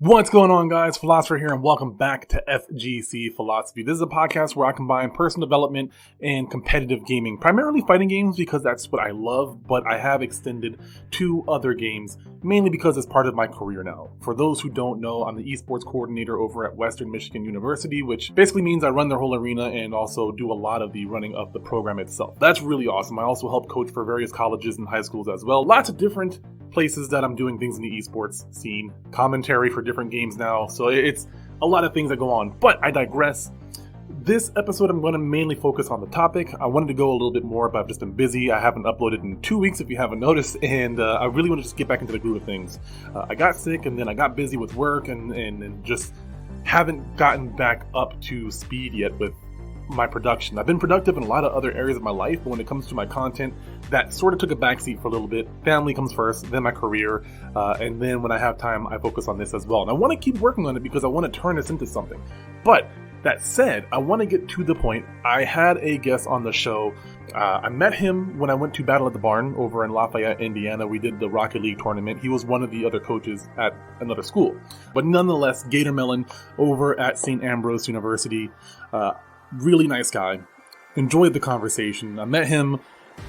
What's going on, guys? Philosopher here, and welcome back to FGC Philosophy. This is a podcast where I combine personal development and competitive gaming, primarily fighting games because that's what I love, but I have extended to other games, mainly because it's part of my career now. For those who don't know, I'm the esports coordinator over at Western Michigan University, which basically means I run their whole arena and also do a lot of the running of the program itself. That's really awesome. I also help coach for various colleges and high schools as well. Lots of different places that I'm doing things in the esports scene, commentary for different games now, so it's a lot of things that go on, but I digress. This episode I'm going to mainly focus on the topic. I wanted to go a little bit more, but I've just been busy. I haven't uploaded in 2 weeks if you haven't noticed, and I really want to just get back into the groove of things. I got sick and then I got busy with work and just haven't gotten back up to speed yet with my production. I've been productive in a lot of other areas of my life, but when it comes to my content, that sort of took a backseat for a little bit. Family comes first, then my career, and then when I have time, I focus on this as well. And I want to keep working on it because I want to turn this into something. But that said, I want to get to the point. I had a guest on the show. I met him when I went to Battle at the Barn over in Lafayette, Indiana. We did the Rocket League tournament. He was one of the other coaches at another school. But nonetheless, Gatormelon over at St. Ambrose University. Really nice guy. Enjoyed the conversation. I met him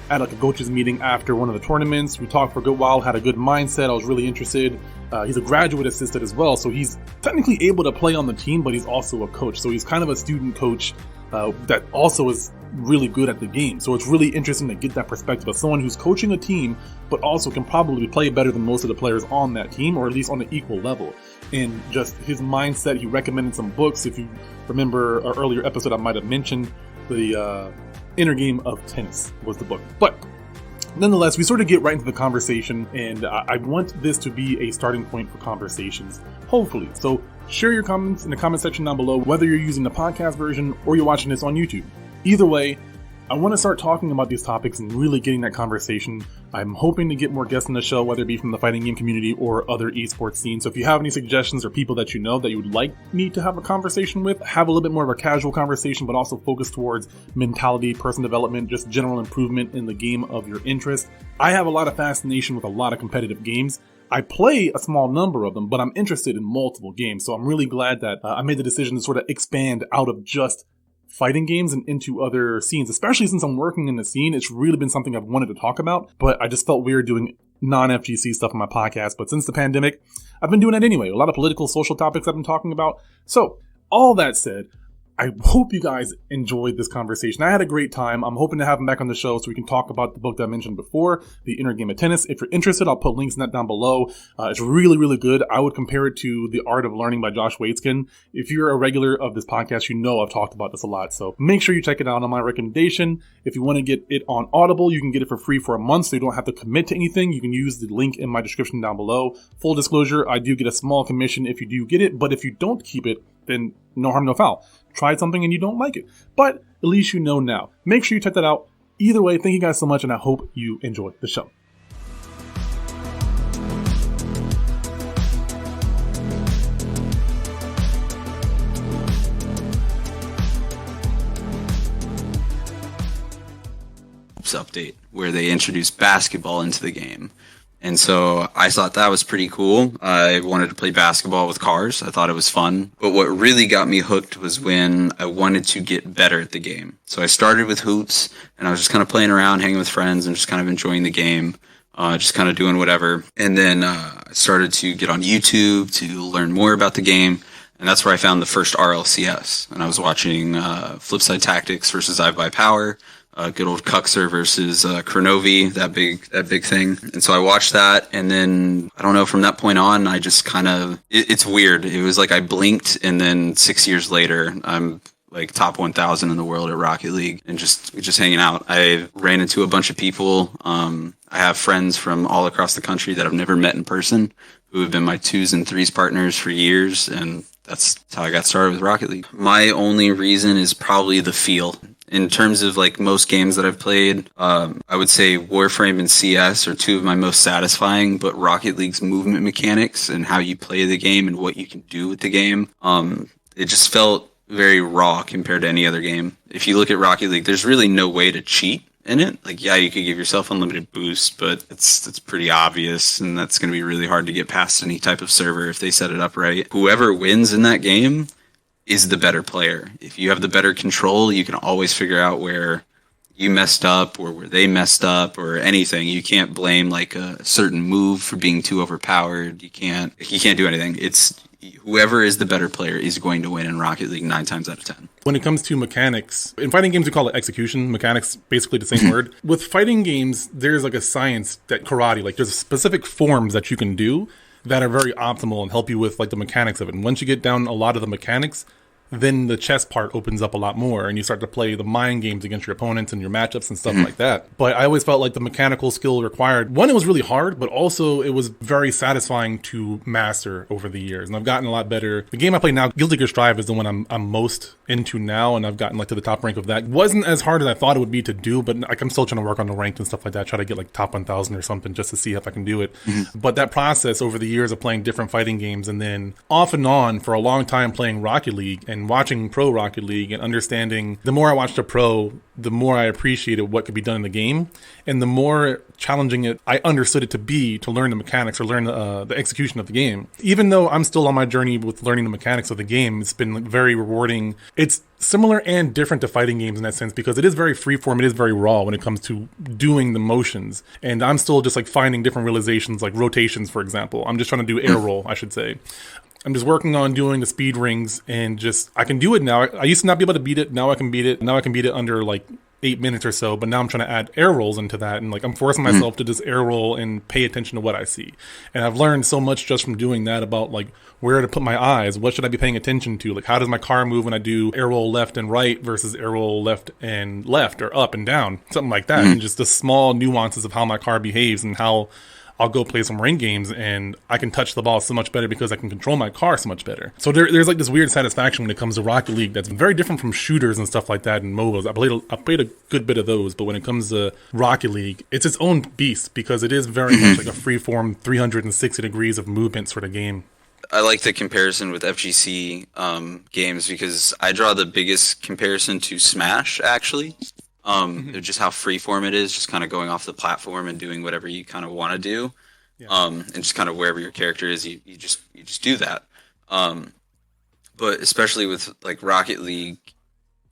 at a coaches meeting after one of the tournaments. We talked for a good while, had a good mindset. I was really interested. He's a graduate assistant as well, so he's technically able to play on the team, but he's also a coach. So he's kind of a student coach that also is really good at the game. So it's really interesting to get that perspective of someone who's coaching a team, but also can probably play better than most of the players on that team, or at least on an equal level. And just his mindset, he recommended some books. If you remember our earlier episode, I might have mentioned the Inner Game of Tennis was the book. But nonetheless, we sort of get right into the conversation, and I want this to be a starting point for conversations, hopefully. So share your comments in the comment section down below, whether you're using the podcast version or you're watching this on YouTube. Either way, I want to start talking about these topics and really getting that conversation. I'm hoping to get more guests on the show, whether it be from the fighting game community or other esports scenes. So if you have any suggestions or people that you know that you would like me to have a conversation with, have a little bit more of a casual conversation, but also focus towards mentality, personal development, just general improvement in the game of your interest. I have a lot of fascination with a lot of competitive games. I play a small number of them, but I'm interested in multiple games. So I'm really glad that I made the decision to sort of expand out of just fighting games and into other scenes, especially since I'm working in the scene. It's really been something I've wanted to talk about, but I just felt weird doing non-FGC stuff on my podcast. But since the pandemic, I've been doing it anyway. A lot of political, social topics I've been talking about. So all that said, I hope you guys enjoyed this conversation. I had a great time. I'm hoping to have him back on the show so we can talk about the book that I mentioned before, The Inner Game of Tennis. If you're interested, I'll put links in that down below. It's really, really good. I would compare it to The Art of Learning by Josh Waitzkin. If you're a regular of this podcast, you know I've talked about this a lot. So make sure you check it out on my recommendation. If you want to get it on Audible, you can get it for free for a month so you don't have to commit to anything. You can use the link in my description down below. Full disclosure, I do get a small commission if you do get it, but if you don't keep it, then no harm, no foul. Tried something and you don't like it, but at least you know now. Make sure you check that out. Either way, thank you guys so much, and I hope you enjoy the show. Update where they introduced basketball into the game. And so I thought that was pretty cool. I wanted to play basketball with cars. I thought it was fun. But what really got me hooked was when I wanted to get better at the game. So I started with hoops, and I was just kind of playing around, hanging with friends, and just kind of enjoying the game, just kind of doing whatever. And then I started to get on YouTube to learn more about the game. And that's where I found the first RLCS. And I was watching Flipside Tactics versus I Power. Good old Cuxer versus Kronovi, that big thing. And so I watched that, and then, I don't know, from that point on, I just kind of, it's weird. It was like I blinked, and then 6 years later, I'm like top 1,000 in the world at Rocket League, and just hanging out. I ran into a bunch of people. I have friends from all across the country that I've never met in person, who have been my 2s and 3s partners for years, and that's how I got started with Rocket League. My only reason is probably the feel. In terms of like most games that I've played, I would say Warframe and CS are two of my most satisfying, but Rocket League's movement mechanics and how you play the game and what you can do with the game, it just felt very raw compared to any other game. If you look at Rocket League, there's really no way to cheat in it. Like, yeah, you could give yourself unlimited boost, but it's pretty obvious, and that's going to be really hard to get past any type of server if they set it up right. Whoever wins in that game is the better player. If you have the better control, you can always figure out where you messed up or where they messed up or anything. You can't blame like a certain move for being too overpowered. You can't do anything. It's whoever is the better player is going to win in Rocket League 9 times out of 10. When it comes to mechanics, in fighting games we call it execution. Mechanics, basically the same word. With fighting games, there's like a science that karate, like there's specific forms that you can do that are very optimal and help you with like the mechanics of it. And once you get down a lot of the mechanics, then the chess part opens up a lot more and you start to play the mind games against your opponents and your matchups and stuff like that. But I always felt like the mechanical skill required, one, it was really hard, but also it was very satisfying to master over the years. And I've gotten a lot better. The game I play now, Guilty Gear Strive, is the one I'm most into now, and I've gotten like to the top rank of that. Wasn't as hard as I thought it would be to do, but like I'm still trying to work on the ranked and stuff like that, try to get like top 1,000 or something just to see if I can do it. But that process over the years of playing different fighting games and then off and on for a long time playing Rocket League and watching Pro Rocket League and understanding, the more I watched a pro, the more I appreciated what could be done in the game, and the more challenging I understood it to be to learn the mechanics or learn the execution of the game. Even though I'm still on my journey with learning the mechanics of the game, it's been like very rewarding. It's similar and different to fighting games in that sense because it is very freeform, it is very raw when it comes to doing the motions. And I'm still just like finding different realizations, like rotations, for example. I'm just trying to do air roll, I should say. I'm just working on doing the speed rings and just, I can do it now. I used to not be able to beat it. Now I can beat it. Now I can beat it under like 8 minutes or so, but now I'm trying to add air rolls into that. And like, I'm forcing myself to just air roll and pay attention to what I see. And I've learned so much just from doing that about like where to put my eyes. What should I be paying attention to? Like, how does my car move when I do air roll left and right versus air roll left and left or up and down, something like that. And just the small nuances of how my car behaves and how I'll go play some ring games and I can touch the ball so much better because I can control my car so much better. So there's like this weird satisfaction when it comes to Rocket League that's very different from shooters and stuff like that and MOBAs. I played a good bit of those, but when it comes to Rocket League, it's its own beast because it is very much like a freeform 360 degrees of movement sort of game. I like the comparison with FGC games because I draw the biggest comparison to Smash, actually. Just how freeform it is, just kind of going off the platform and doing whatever you kind of want to do, and just kind of wherever your character is, you just do that. But especially with like Rocket League,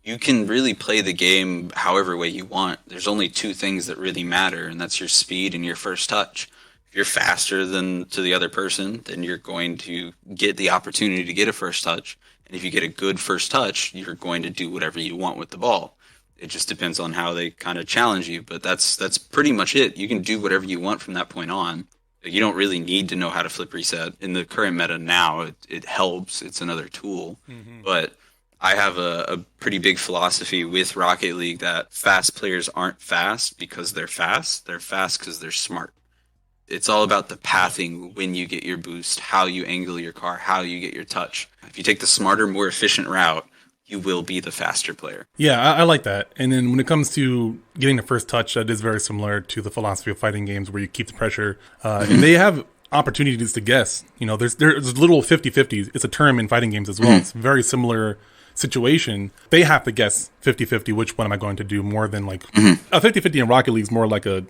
you can really play the game however way you want. There's only two things that really matter, and that's your speed and your first touch. If you're faster than to the other person, then you're going to get the opportunity to get a first touch. And if you get a good first touch, you're going to do whatever you want with the ball. It just depends on how they kind of challenge you, but that's pretty much it. You can do whatever you want from that point on. You don't really need to know how to flip reset. In the current meta now, it helps. It's another tool. But I have a pretty big philosophy with Rocket League that fast players aren't fast because they're fast. They're fast because they're smart. It's all about the pathing when you get your boost, how you angle your car, how you get your touch. If you take the smarter, more efficient route, you will be the faster player. Yeah, I like that. And then when it comes to getting the first touch, that is very similar to the philosophy of fighting games where you keep the pressure. And they have opportunities to guess. You know, there's little 50-50s. It's a term in fighting games as well. It's a very similar situation. They have to guess 50-50 which one am I going to do more than like a 50-50 in Rocket League is more like a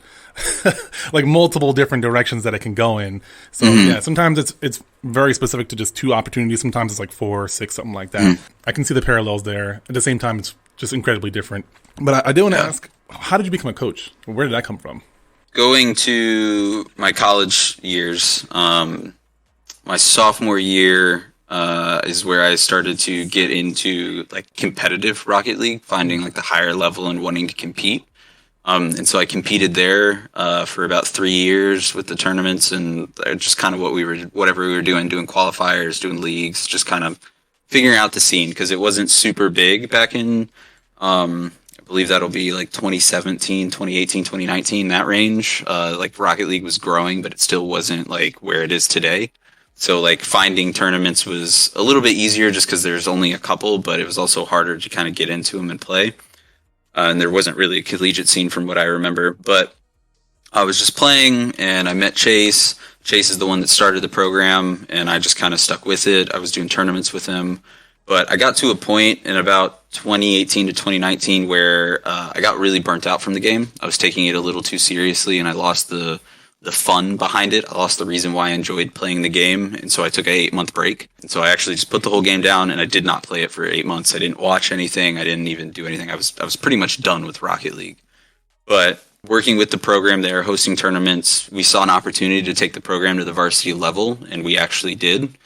like multiple different directions that it can go in. So yeah, sometimes it's very specific to just two opportunities. Sometimes it's like 4 or 6, something like that. I can see the parallels there. At the same time, it's just incredibly different. But I did want to ask, how did you become a coach? Where did that come from? Going to my college years, my sophomore year is where I started to get into like competitive Rocket League, finding like the higher level and wanting to compete. And so I competed there for about 3 years with the tournaments and just kind of whatever we were doing qualifiers, doing leagues, just kind of figuring out the scene because it wasn't super big back in, I believe that'll be like 2017, 2018, 2019, that range. Like Rocket League was growing, but it still wasn't like where it is today. So like finding tournaments was a little bit easier just because there's only a couple, but it was also harder to kind of get into them and play. And there wasn't really a collegiate scene from what I remember, but I was just playing and I met Chase. Chase is the one that started the program and I just kind of stuck with it. I was doing tournaments with him But I got to a point in about 2018 to 2019 where I got really burnt out from the game. I was taking it a little too seriously, and I lost the fun behind it. I lost the reason why I enjoyed playing the game, and so I took an 8-month break. And so I actually just put the whole game down, and I did not play it for 8 months. I didn't watch anything. I didn't even do anything. I was pretty much done with Rocket League. But working with the program there, hosting tournaments, we saw an opportunity to take the program to the varsity level, and we actually did.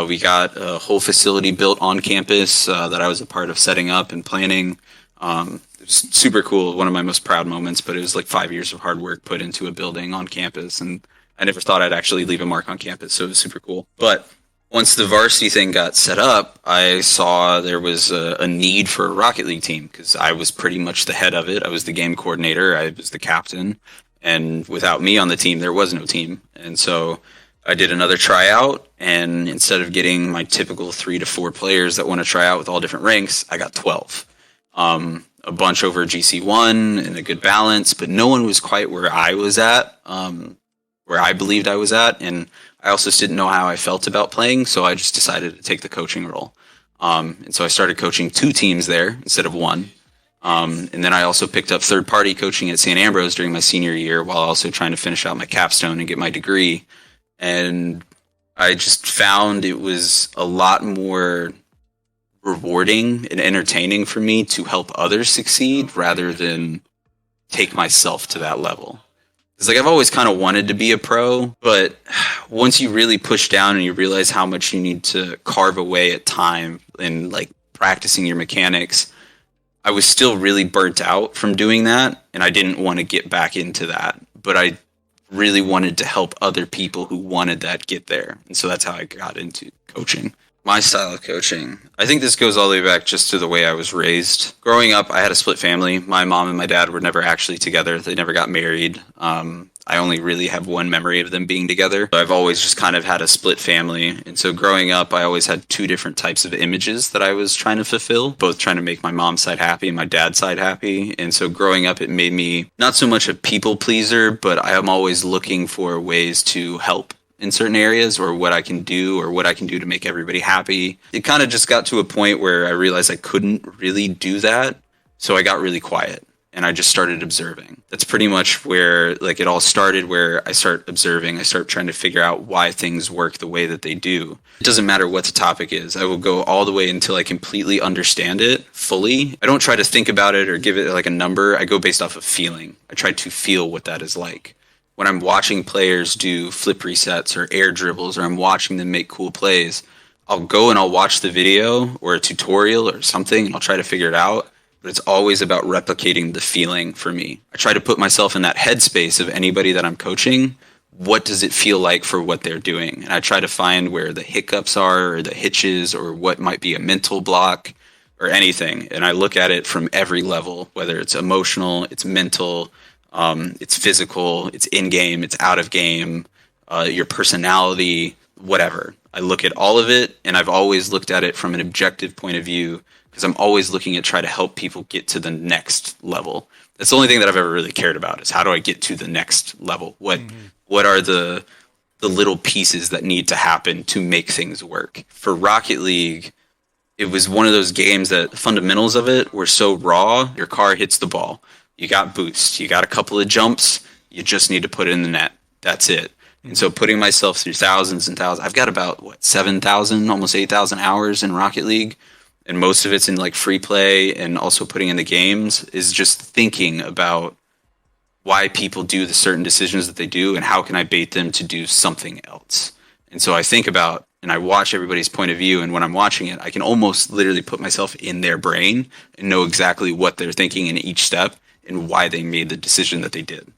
We got a whole facility built on campus that I was a part of setting up and planning. It was super cool, one of my most proud moments, but it was like 5 years of hard work put into a building on campus, and I never thought I'd actually leave a mark on campus, so it was super cool. But once the varsity thing got set up, I saw there was a need for a Rocket League team, because I was pretty much the head of it. I was the game coordinator, I was the captain, and without me on the team, there was no team. And so I did another tryout, and instead of getting my typical 3 to 4 players that want to try out with all different ranks, I got 12. A bunch over GC1 and a good balance, but no one was quite where I was at, where I believed I was at, and I also just didn't know how I felt about playing, so I just decided to take the coaching role. And so I started coaching 2 teams there instead of 1. And then I also picked up third-party coaching at St. Ambrose during my senior year while also trying to finish out my capstone and get my degree. And I just found it was a lot more rewarding and entertaining for me to help others succeed rather than take myself to that level. It's like I've always kind of wanted to be a pro, but once you really push down and you realize how much you need to carve away at time and like practicing your mechanics, I was still really burnt out from doing that, and I didn't want to get back into that, but I really wanted to help other people who wanted that get there. And so that's how I got into coaching. My style of coaching, I think this goes all the way back just to the way I was raised. Growing up, I had a split family. My mom and my dad were never actually together. They never got married. I only really have one memory of them being together. I've always just kind of had a split family. And so growing up, I always had 2 different types of images that I was trying to fulfill, both trying to make my mom's side happy and my dad's side happy. And so growing up, it made me not so much a people pleaser, but I am always looking for ways to help in certain areas, or what I can do to make everybody happy. It kind of just got to a point where I realized I couldn't really do that. So I got really quiet and I just started observing. That's pretty much where like it all started, where I start observing. I start trying to figure out why things work the way that they do. It doesn't matter what the topic is. I will go all the way until I completely understand it fully. I don't try to think about it or give it like a number. I go based off of feeling. I try to feel what that is like. When I'm watching players do flip resets or air dribbles, or I'm watching them make cool plays, I'll go and I'll watch the video or a tutorial or something, and I'll try to figure it out. But it's always about replicating the feeling for me. I try to put myself in that headspace of anybody that I'm coaching. What does it feel like for what they're doing? And I try to find where the hiccups are, or the hitches, or what might be a mental block or anything. And I look at it from every level, whether it's emotional, it's mental, it's physical, it's in-game, it's out of game, your personality, whatever. I look at all of it, and I've always looked at it from an objective point of view, because I'm always looking at try to help people get to the next level. That's the only thing that I've ever really cared about, is how do I get to the next level? What are the little pieces that need to happen to make things work? For Rocket League, it was one of those games that the fundamentals of it were so raw. Your car hits the ball. You got boost. You got a couple of jumps. You just need to put it in the net. That's it. And so putting myself through thousands and thousands, I've got about 7,000, almost 8,000 hours in Rocket League. And most of it's in like free play, and also putting in the games, is just thinking about why people do the certain decisions that they do, and how can I bait them to do something else. And so I think about, and I watch everybody's point of view, and when I'm watching it, I can almost literally put myself in their brain and know exactly what they're thinking in each step and why they made the decision that they did.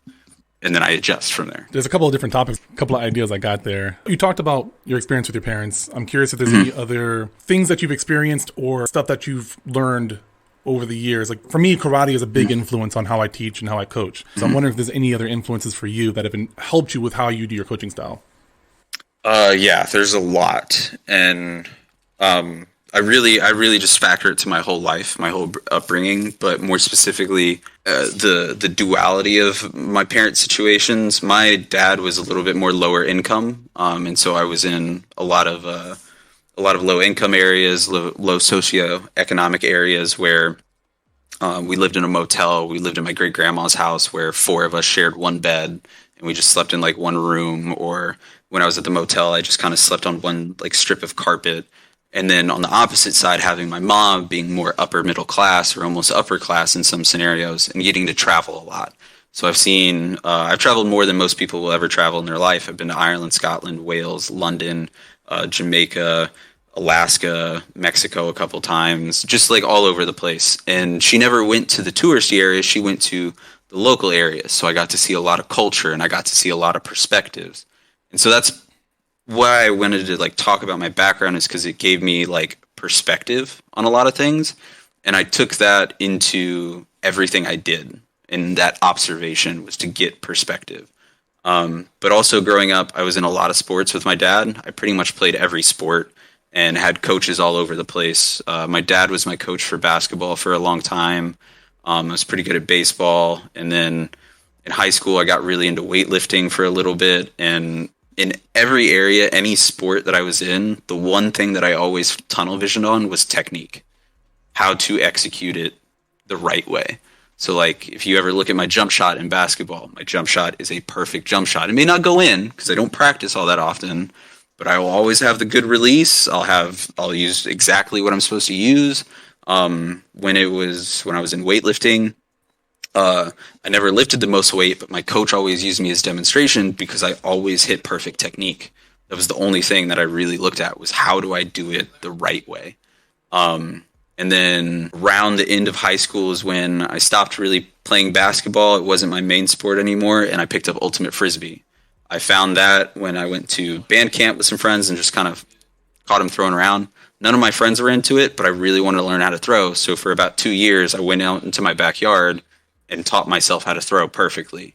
And then I adjust from there. There's a couple of different topics, a couple of ideas I got there. You talked about your experience with your parents. I'm curious if there's any other things that you've experienced or stuff that you've learned over the years. Like for me, karate is a big influence on how I teach and how I coach. So I'm wondering if there's any other influences for you that have helped you with how you do your coaching style. Yeah, there's a lot. And I really just factor it to my whole life, my whole upbringing, but more specifically, the duality of my parents' situations. My dad was a little bit more lower income, and so I was in a lot of a lot of low income areas, low socioeconomic areas where we lived in a motel. We lived in my great grandma's house where 4 of us shared one bed and we just slept in like one room. Or when I was at the motel, I just kind of slept on one like strip of carpet. And then on the opposite side, having my mom being more upper middle class or almost upper class in some scenarios and getting to travel a lot. So I've traveled more than most people will ever travel in their life. I've been to Ireland, Scotland, Wales, London, Jamaica, Alaska, Mexico a couple times, just like all over the place. And she never went to the touristy areas. She went to the local areas. So I got to see a lot of culture and I got to see a lot of perspectives. And so that's why I wanted to like talk about my background, is because it gave me like perspective on a lot of things. And I took that into everything I did. And that observation was to get perspective. But also growing up, I was in a lot of sports with my dad. I pretty much played every sport and had coaches all over the place. My dad was my coach for basketball for a long time. I was pretty good at baseball. And then in high school, I got really into weightlifting for a little bit. And in every area, any sport that I was in, the one thing that I always tunnel visioned on was technique, how to execute it the right way. So like if you ever look at my jump shot in basketball, my jump shot is a perfect jump shot. It may not go in because I don't practice all that often, but I will always have the good release. I'll use exactly what I'm supposed to use. When I was in weightlifting, I never lifted the most weight, but my coach always used me as demonstration because I always hit perfect technique. That was the only thing that I really looked at, was how do I do it the right way? And then around the end of high school is when I stopped really playing basketball. It wasn't my main sport anymore, and I picked up ultimate frisbee. I found that when I went to band camp with some friends and just kind of caught them throwing around. None of my friends were into it, but I really wanted to learn how to throw. So for about 2 years, I went out into my backyard and taught myself how to throw perfectly.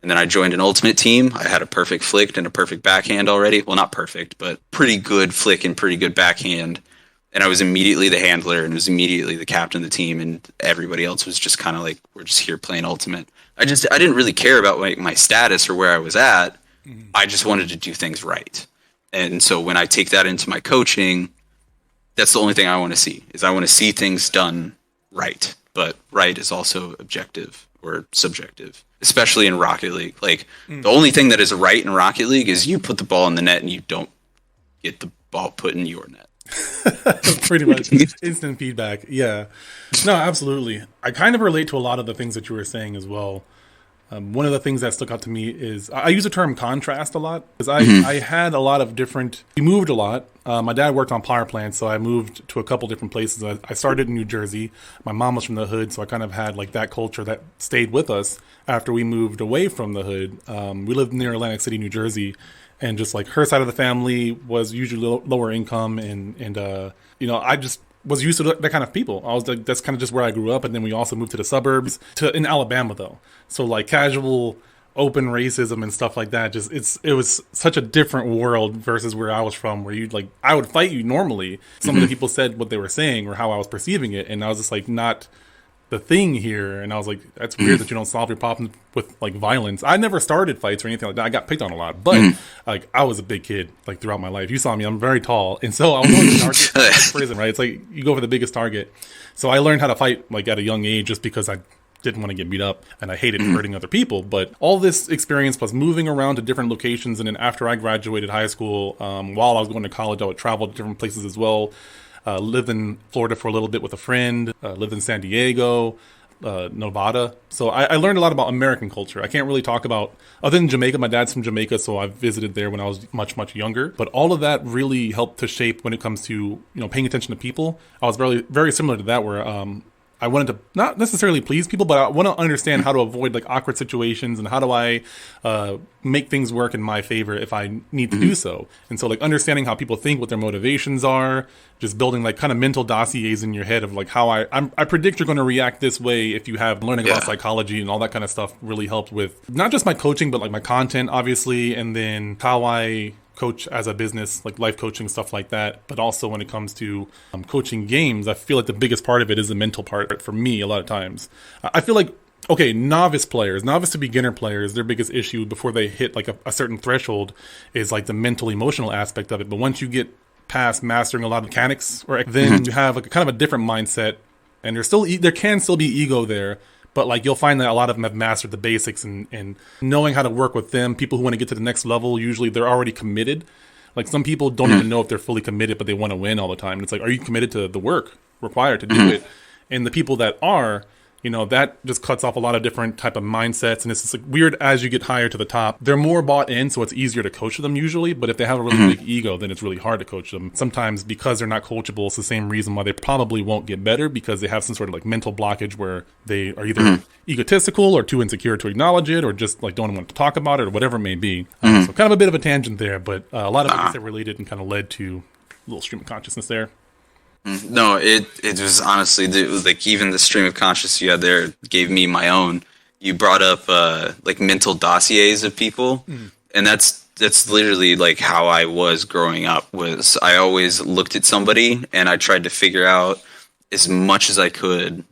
And then I joined an ultimate team. I had a perfect flick and a perfect backhand already. Well, not perfect, but pretty good flick and pretty good backhand. And I was immediately the handler and was immediately the captain of the team. And everybody else was just kind of like, we're just here playing ultimate. I didn't really care about my status or where I was at. Mm-hmm. I just wanted to do things right. And so when I take that into my coaching, that's the only thing I want to see, is I want to see things done right. But right is also objective or subjective, especially in Rocket League. Like the only thing that is right in Rocket League is you put the ball in the net and you don't get the ball put in your net. Pretty much instant feedback. Yeah, no, absolutely. I kind of relate to a lot of the things that you were saying as well. One of the things that stuck out to me is I use the term contrast a lot, because I had a lot of different. We moved a lot. My dad worked on power plants, so I moved to a couple different places. I started in New Jersey. My mom was from the hood, so I kind of had like that culture that stayed with us after we moved away from the hood. We lived near Atlantic City, New Jersey. And just like her side of the family was usually lower income, and I just was used to that kind of people. I was like, that's kind of just where I grew up. And then we also moved to the suburbs, in Alabama though. So like casual, open racism and stuff like that. It was such a different world versus where I was from, where I would fight you normally. Some of the people said what they were saying or how I was perceiving it, and I was just like, not the thing here. And I was like, that's weird that you don't solve your problems with like violence. I never started fights or anything like that. I got picked on a lot, but like I was a big kid like throughout my life. You saw me, I'm very tall, and so I was on the target prison, right? It's like you go for the biggest target. So I learned how to fight like at a young age, just because I didn't want to get beat up and I hated hurting other people. But all this experience plus moving around to different locations, and then after I graduated high school, while I was going to college, I would travel to different places as well. Lived in Florida for a little bit with a friend, lived in San Diego, Nevada. So I learned a lot about American culture. I can't really talk about, other than Jamaica, my dad's from Jamaica, so I visited there when I was much, much younger. But all of that really helped to shape when it comes to, paying attention to people. I was very, very similar to that, where I wanted to not necessarily please people, but I want to understand how to avoid like awkward situations, and how do I make things work in my favor if I need to do so. And so like understanding how people think, what their motivations are, just building like kind of mental dossiers in your head of like how I predict you're going to react this way if you have learning about psychology and all that kind of stuff really helped with not just my coaching, but like my content, obviously, and then how I coach as a business, like life coaching, stuff like that. But also when it comes to coaching games, I feel like the biggest part of it is the mental part for me a lot of times. I feel like, okay, novice to beginner players, their biggest issue before they hit like a certain threshold is like the mental emotional aspect of it. But once you get past mastering a lot of mechanics, or then you have like kind of a different mindset, and there can still be ego there, but like you'll find that a lot of them have mastered the basics and knowing how to work with them. People who want to get to the next level, usually they're already committed. Like some people don't even know if they're fully committed, but they want to win all the time. And it's like, are you committed to the work required to do it? And the people that are, you know, that just cuts off a lot of different type of mindsets. And it's just like weird as you get higher to the top. They're more bought in, so it's easier to coach them usually. But if they have a really big ego, then it's really hard to coach them. Sometimes because they're not coachable, it's the same reason why they probably won't get better, because they have some sort of like mental blockage where they are either egotistical or too insecure to acknowledge it, or just like don't want to talk about it, or whatever it may be. So kind of a bit of a tangent there, but a lot of things that related and kind of led to a little stream of consciousness there. No, it was honestly like even the stream of consciousness you had there gave me my own. You brought up like mental dossiers of people, and that's literally like how I was growing up. Was I always looked at somebody and I tried to figure out as much as I could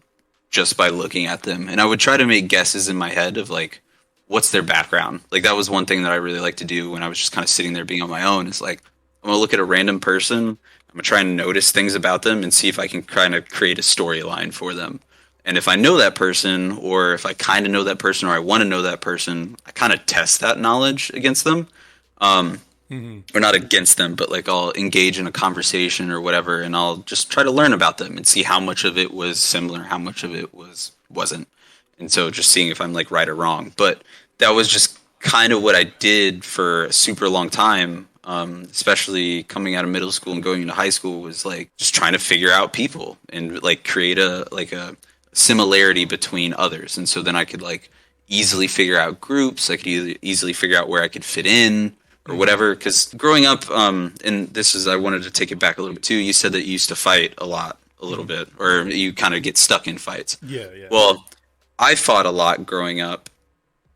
just by looking at them, and I would try to make guesses in my head of like what's their background. Like that was one thing that I really liked to do when I was just kind of sitting there being on my own. Is like I'm gonna look at a random person. I'm going to try and notice things about them and see if I can kind of create a storyline for them. And if I know that person, or if I kind of know that person, or I want to know that person, I kind of test that knowledge against them. Or not against them, but like I'll engage in a conversation or whatever, and I'll just try to learn about them and see how much of it was similar, how much of it wasn't. And so just seeing if I'm like right or wrong. But that was just kind of what I did for a super long time. Especially coming out of middle school and going into high school, was like just trying to figure out people and like create a similarity between others. And so then I could like easily figure out groups. I could easily figure out where I could fit in or whatever. Because growing up, and I wanted to take it back a little bit too. You said that you used to fight a little bit, or you kind of get stuck in fights. Yeah. Well, I fought a lot growing up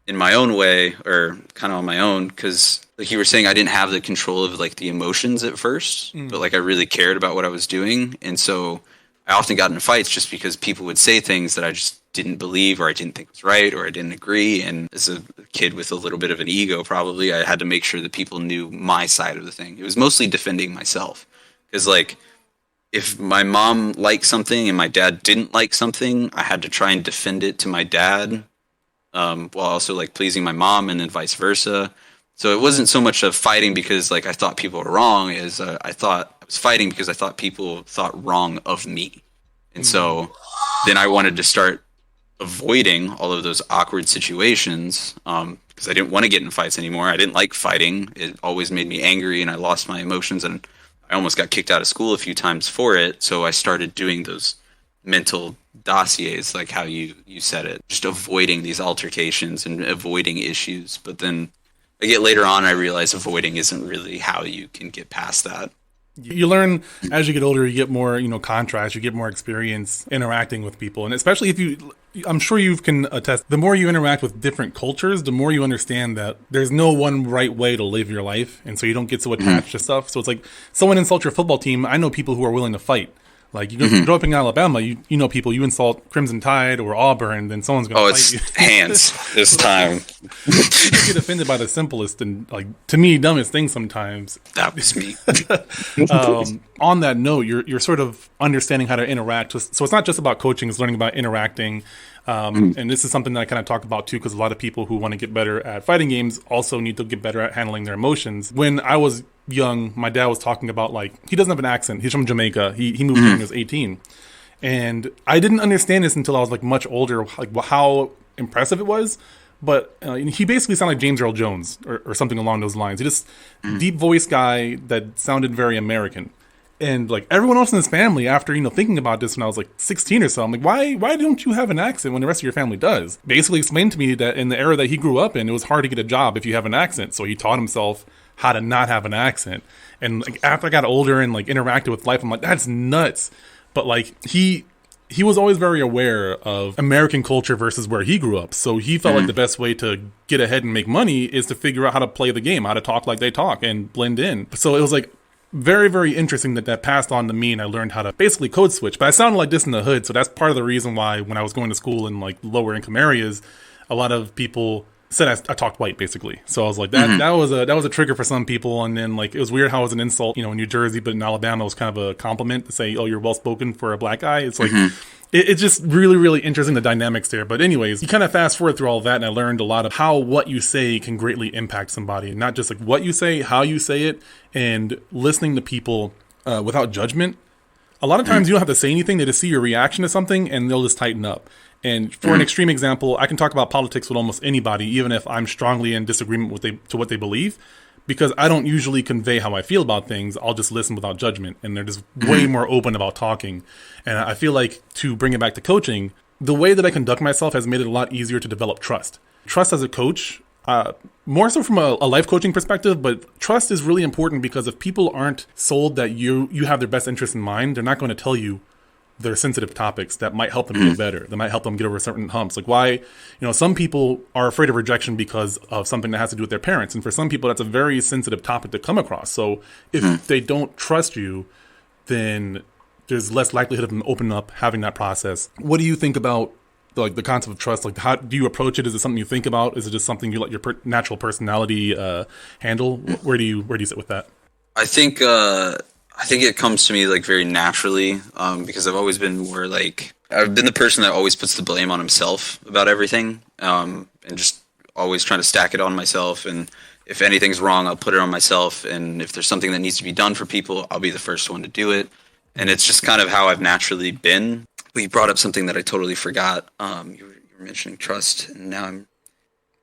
in my own way, or kind of on my own, because like you were saying, I didn't have the control of like the emotions at first, but like I really cared about what I was doing. And so I often got in fights just because people would say things that I just didn't believe, or I didn't think was right, or I didn't agree. And as a kid with a little bit of an ego, probably, I had to make sure that people knew my side of the thing. It was mostly defending myself, because like if my mom liked something and my dad didn't like something, I had to try and defend it to my dad, while also like pleasing my mom, and then vice versa. So it wasn't so much of fighting because like I thought people were wrong, as I was fighting because I thought people thought wrong of me. And so then I wanted to start avoiding all of those awkward situations, because I didn't want to get in fights anymore. I didn't like fighting. It always made me angry, and I lost my emotions, and I almost got kicked out of school a few times for it. So I started doing those mental dossiers, like how you said it, just avoiding these altercations and avoiding issues. But then I get later on, I realize avoiding isn't really how you can get past that. You learn as you get older, you get more, contrast, you get more experience interacting with people. And especially I'm sure you can attest, the more you interact with different cultures, the more you understand that there's no one right way to live your life. And so you don't get so attached to stuff. So it's like someone insults your football team. I know people who are willing to fight. Like you grow up in Alabama, you know people, you insult Crimson Tide or Auburn, then someone's going to fight you. Oh, it's hands this time. You get offended by the simplest and, like, to me, dumbest thing sometimes. That was me. On that note, you're sort of understanding how to interact. So it's not just about coaching, it's learning about interacting. And this is something that I kind of talk about too, because a lot of people who want to get better at fighting games also need to get better at handling their emotions. When I was young, my dad was talking about, like, he doesn't have an accent. He's from Jamaica. He moved here when he was 18. And I didn't understand this until I was like much older, like how impressive it was. But he basically sounded like James Earl Jones or something along those lines. He just deep voice guy that sounded very American. And like everyone else in his family, after thinking about this when I was like 16 or so, I'm like, why don't you have an accent when the rest of your family does? Basically explained to me that in the era that he grew up in, it was hard to get a job if you have an accent. So he taught himself how to not have an accent. And like after I got older and like interacted with life, I'm like, that's nuts. But like he was always very aware of American culture versus where he grew up. So he felt like the best way to get ahead and make money is to figure out how to play the game, how to talk like they talk and blend in. So it was like very, very interesting that passed on to me, and I learned how to basically code switch. But I sounded like this in the hood, so that's part of the reason why when I was going to school in like lower income areas, a lot of people said I talked white, basically. So I was like, that was a trigger for some people. And then like, it was weird how it was an insult, in New Jersey, but in Alabama it was kind of a compliment to say, oh, you're well spoken for a black guy. It's like, it's just really, really interesting, the dynamics there. But anyways, you kind of fast forward through all of that, and I learned a lot of how what you say can greatly impact somebody. And not just like what you say, how you say it, and listening to people without judgment. A lot of times you don't have to say anything. They just see your reaction to something, and they'll just tighten up. And for an extreme example, I can talk about politics with almost anybody, even if I'm strongly in disagreement with what they believe, because I don't usually convey how I feel about things. I'll just listen without judgment, and they're just way more open about talking. And I feel like, to bring it back to coaching, the way that I conduct myself has made it a lot easier to develop trust. Trust as a coach, more so from a life coaching perspective, but trust is really important, because if people aren't sold that you have their best interest in mind, they're not going to tell you their sensitive topics that might help them get better, that might help them get over certain humps. Like why, some people are afraid of rejection because of something that has to do with their parents. And for some people, that's a very sensitive topic to come across. So if they don't trust you, then there's less likelihood of them opening up, having that process. What do you think about the concept of trust? Like, how do you approach it? Is it something you think about? Is it just something you let your natural personality handle? Where do you sit with that? I think it comes to me like very naturally, because I've always been more like, I've been the person that always puts the blame on himself about everything, and just always trying to stack it on myself. And if anything's wrong, I'll put it on myself. And if there's something that needs to be done for people, I'll be the first one to do it. And it's just kind of how I've naturally been. But you brought up something that I totally forgot. You were mentioning trust, and now I'm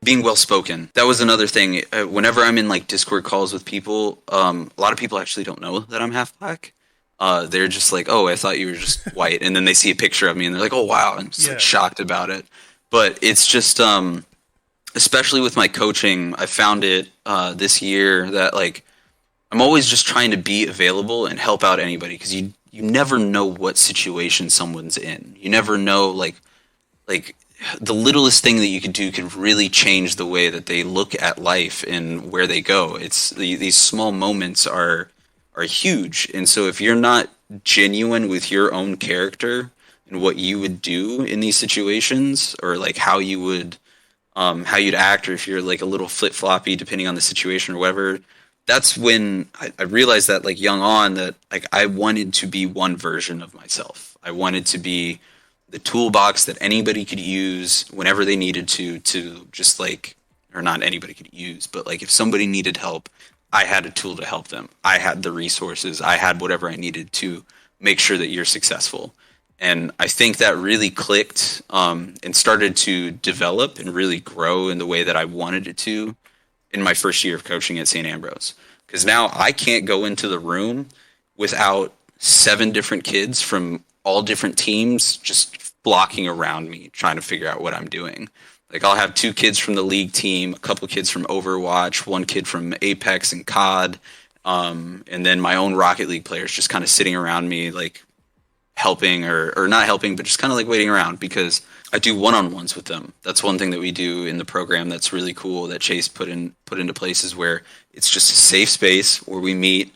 being well-spoken. That was another thing. Whenever I'm in like Discord calls with people, a lot of people actually don't know that I'm half black. They're just like, oh, I thought you were just white. And then they see a picture of me and they're like, oh, wow. I'm just like shocked about it. But it's just, especially with my coaching, I found it this year that like, I'm always just trying to be available and help out anybody, because you never know what situation someone's in. You never know like the littlest thing that you could do can really change the way that they look at life and where they go. It's these small moments are huge. And so if you're not genuine with your own character and what you would do in these situations, or like how you'd act, or if you're like a little flip-floppy depending on the situation or whatever, that's when I realized that like young on that like I wanted to be one version of myself. I wanted to be the toolbox that anybody could use whenever they needed to just like, or not anybody could use, but like if somebody needed help, I had a tool to help them. I had the resources. I had whatever I needed to make sure that you're successful. And I think that really clicked and started to develop and really grow in the way that I wanted it to in my first year of coaching at St. Ambrose. Because now I can't go into the room without 7 different kids from all different teams just blocking around me, trying to figure out what I'm doing. Like I'll have 2 kids from the league team, a couple kids from Overwatch, 1 kid from Apex and COD, and then my own Rocket League players just kind of sitting around me, like helping or not helping, but just kind of like waiting around, because I do one-on-ones with them. That's one thing that we do in the program that's really cool that Chase put into places, where it's just a safe space where we meet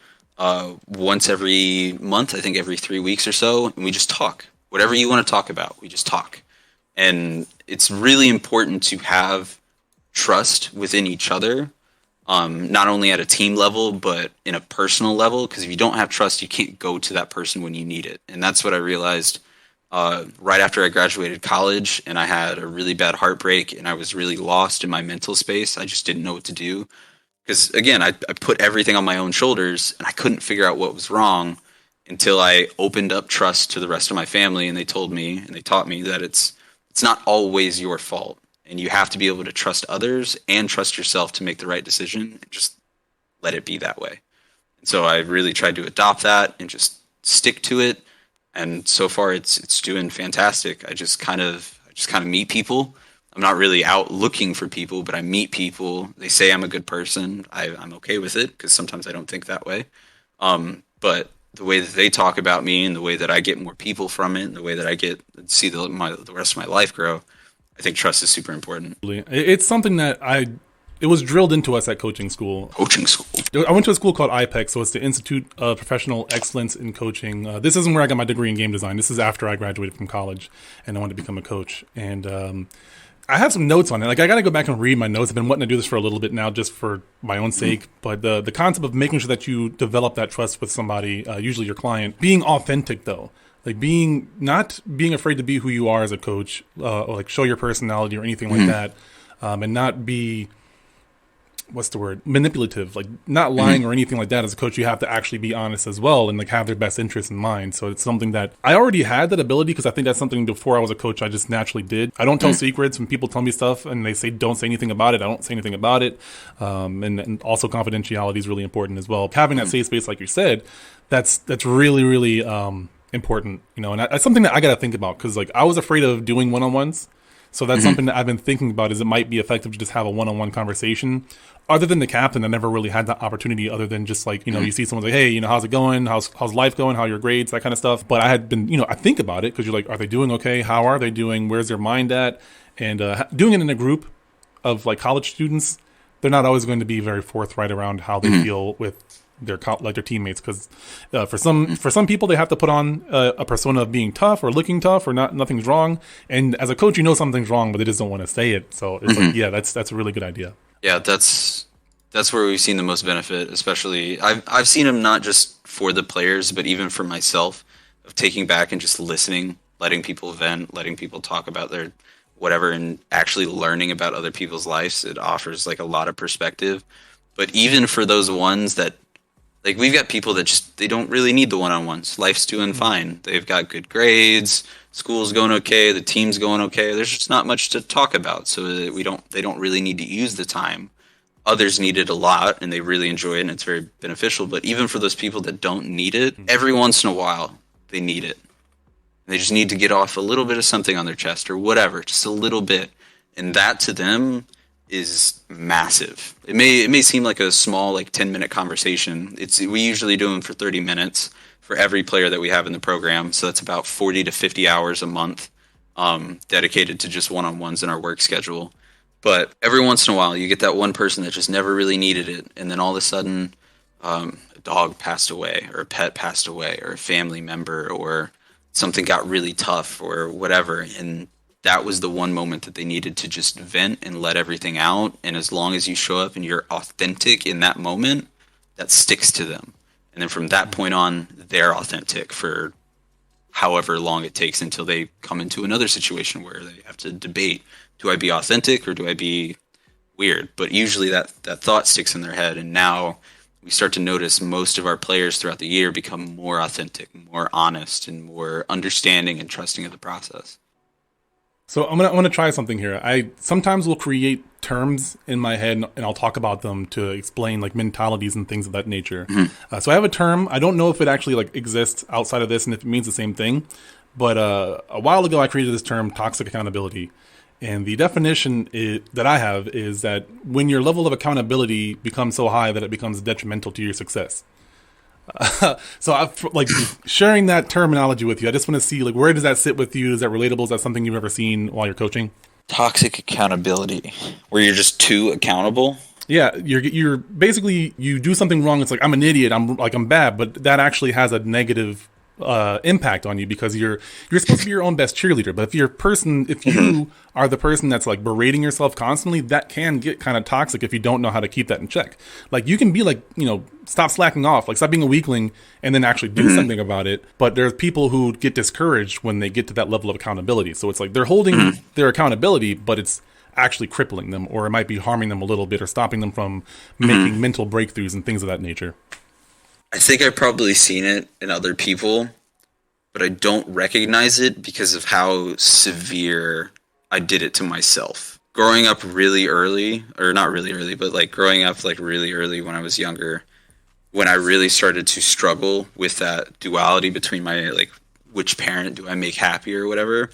once every month, I think every 3 weeks or so, and we just talk. Whatever you want to talk about, we just talk. And it's really important to have trust within each other, not only at a team level, but in a personal level, because if you don't have trust, you can't go to that person when you need it. And that's what I realized right after I graduated college, and I had a really bad heartbreak, and I was really lost in my mental space. I just didn't know what to do. Because, again, I put everything on my own shoulders, and I couldn't figure out what was wrong until I opened up trust to the rest of my family, and they told me, and they taught me that it's not always your fault, and you have to be able to trust others and trust yourself to make the right decision, and just let it be that way. And so I really tried to adopt that and just stick to it, and so far it's doing fantastic. I just kind of meet people. I'm not really out looking for people, but I meet people. They say I'm a good person. I'm okay with it, because sometimes I don't think that way. But the way that they talk about me, and the way that I get more people from it, and the way that I see the rest of my life grow, I think trust is super important. It's something that it was drilled into us at coaching school. I went to a school called IPEC, so it's the Institute of Professional Excellence in Coaching. This isn't where I got my degree in game design. This is after I graduated from college, and I wanted to become a coach. And I have some notes on it. Like, I got to go back and read my notes. I've been wanting to do this for a little bit now, just for my own sake. But the concept of making sure that you develop that trust with somebody, usually your client, being authentic though, like not being afraid to be who you are as a coach, or like show your personality or anything like that, and not be, what's the word, manipulative, like not lying or anything like that. As a coach, you have to actually be honest as well and like have their best interests in mind. So it's something that I already had that ability, because I think that's something before I was a coach I just naturally did. I don't tell secrets. When people tell me stuff and they say don't say anything about it, I don't say anything about it. And also confidentiality is really important as well. Having that safe space, like you said, that's really, really important, you know. And that's something that I got to think about, because like I was afraid of doing one-on-ones. So that's something that I've been thinking about, is it might be effective to just have a one-on-one conversation. Other than the captain, I never really had that opportunity, other than just like, you know, you see someone like, hey, you know, how's it going? How's life going? How are your grades? That kind of stuff. But I had been, you know, I think about it, because you're like, are they doing okay? How are they doing? Where's their mind at? And doing it in a group of like college students, they're not always going to be very forthright around how they feel with their teammates, because for some people they have to put on a persona of being tough or looking tough or nothing's wrong, and as a coach you know something's wrong but they just don't want to say it. So it's like, yeah, that's a really good idea. Yeah, that's where we've seen the most benefit. Especially I've seen them not just for the players but even for myself, of taking back and just listening, letting people vent, letting people talk about their whatever, and actually learning about other people's lives. It offers like a lot of perspective. But even for those ones that, like, we've got people that just, they don't really need the one-on-ones. Life's doing fine. They've got good grades. School's going okay. The team's going okay. There's just not much to talk about. So they don't really need to use the time. Others need it a lot and they really enjoy it and it's very beneficial. But even for those people that don't need it, every once in a while, they need it. They just need to get off a little bit of something on their chest or whatever, just a little bit. And that to them is massive. It may seem like a small, like 10-minute conversation. We usually do them for 30 minutes for every player that we have in the program. So that's about 40 to 50 hours a month dedicated to just one-on-ones in our work schedule. But every once in a while, you get that one person that just never really needed it. And then all of a sudden, a dog passed away or a pet passed away or a family member or something got really tough or whatever. And that was the one moment that they needed to just vent and let everything out. And as long as you show up and you're authentic in that moment, that sticks to them. And then from that point on, they're authentic for however long it takes until they come into another situation where they have to debate, do I be authentic or do I be weird? But usually that thought sticks in their head. And now we start to notice most of our players throughout the year become more authentic, more honest, and more understanding and trusting of the process. So I'm gonna try something here. I sometimes will create terms in my head and I'll talk about them to explain like mentalities and things of that nature. So I have a term. I don't know if it actually like exists outside of this and if it means the same thing. But a while ago I created this term, toxic accountability. And the definition that I have is that when your level of accountability becomes so high that it becomes detrimental to your success. So I've like sharing that terminology with you. I just want to see like, where does that sit with you? Is that relatable? Is that something you've ever seen while you're coaching? Toxic accountability, where you're just too accountable. Yeah, you're basically, you do something wrong. It's like, I'm an idiot. I'm bad, but that actually has a negative impact on you because you're supposed to be your own best cheerleader. But if you are the person that's like berating yourself constantly, that can get kind of toxic if you don't know how to keep that in check. Like you can be like, stop slacking off, like stop being a weakling and then actually do something about it. But there's people who get discouraged when they get to that level of accountability. So it's like they're holding their accountability, but it's actually crippling them, or it might be harming them a little bit or stopping them from making mental breakthroughs and things of that nature. I think I've probably seen it in other people, but I don't recognize it because of how severe I did it to myself. Growing up really early, or not really early, but like growing up like really early when I was younger, when I really started to struggle with that duality between my like, which parent do I make happy or whatever,